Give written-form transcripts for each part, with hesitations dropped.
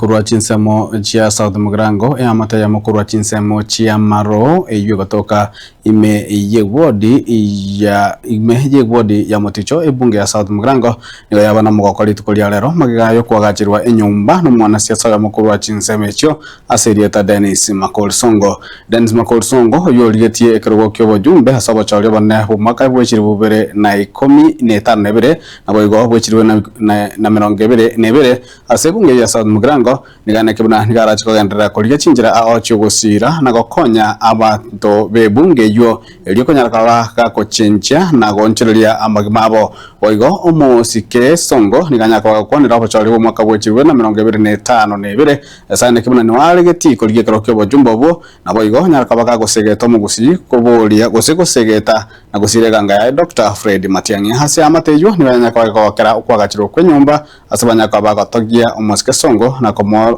Kurwa chinsemo chia South Mugirango amata ya kurwa chinsemo chia Maro eyo kutoka ime yegwodi ya Moticho ebunge ya South Mugirango niyo yabana mugokori tukulia lero magigayo kwagachirwa enyumba n'umwana siasa ya kurwa chinsemo echo aserieta Dennis Makolsongo. Dennis Makolsongo yoligetie ekero kyo bojumbe hasabo chawle bana humaka bwechiri bubere na 15 nebere naboigo bwechirwe na 20 nebere asebunge ya South Mugirango nigane kibuna nigarachi kogendera koliga chinjira aocho gusira na gokonya abantu bebunge yo elio konyaraka gakochencha na gonchereria amagimabo oigo omosike songo niganya kwa kwanira abachari bo mwaka bwechirwe na 25 nebere asane kibuna ni waregeti koliga kerokyo bojumbo bo na boigo nyaraka baka gosegeta omugusi kobolia gosegeta na gusirega ya Dr. Fred Matiang'i hasi amateyo niganya kwa kera kwagachiro kwenyumba asabanya kwa baka togia omosike songo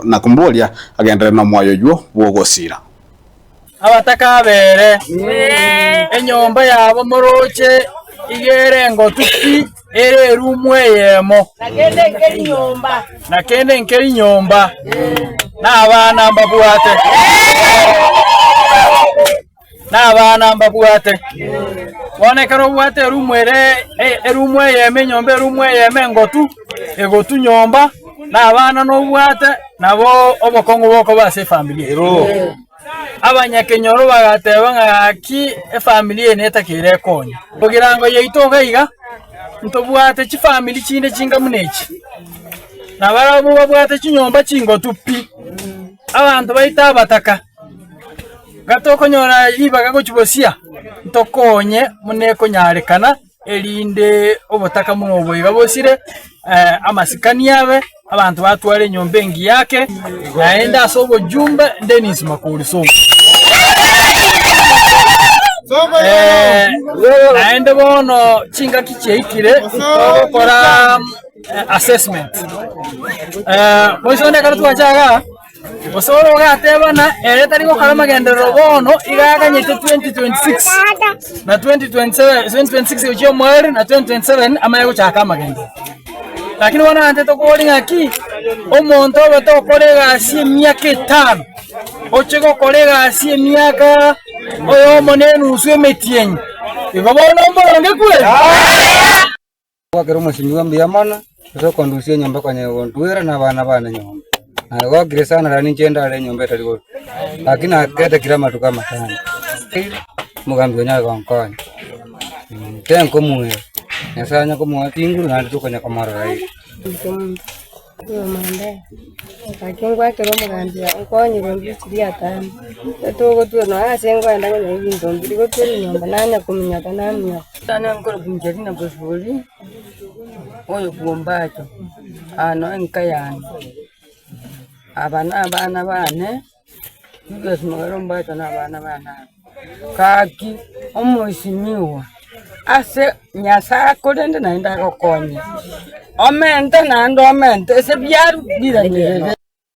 na kumbolia agendere no mwayo yo bwogosira abataka bere enyomba yabo moroche igere ngo tuki ere rumwe yemo nakende nkeri nyomba n'abana mbabuate wonekero buate rumwe yeme nyomba rumwe yeme ngotu egotu nyomba n'abana no buate nabo obokongo boko base familia abanyakenyoro bagateba ngaki familia netakire konya kugira ngo yeitoga iga ntobuate chi family chinde chinga munechi nabara bo babwate chinyomba chingo tupi abantu baita bataka gatoko nyora yibaga gochibosia ntokonye muneko nyarekana elinde obotaka muno boiga bosire amasikani yabe abantu batware nyombengi yake naenda sobo jumbe Dennis Makolsongo naende bono chinga kicheikire okora assessment moisone karatu achaga osoro gatebana eretari gokara magendero bono igaganyete 2026 na 2026 ucho mweri na 2027 amaye chaka magendero lakini wana ante tokoli ngaki omonto bato kolega si miaka 5 ochego kolega si miaka oyo monenu uswe metien igobona mbonge kule kwa kero mashindwa mbiyamana so kondusie nyomba kwanye gondwera na bana nyomba na go gresana rani chenda ale nyomba taligo lakini akete kila matuka matano mugambi nya gonkonya tenko muwe nasanya ko muwe tingu na tukonya kamara rai mande akengwa kero mugambi onkonye gombi chiria tano togo tu no asengwa ndanga nyindo mbirigo turi nyomba nanya kuminya tanamya tana ngoro bunjeri na bosboli oyo kuombacho ano enkayani abana bane Julius Magalombacho na bana kaki omoshimiwa ase nyasa kodende naenda gokonya omente nando omente ese byaru biranire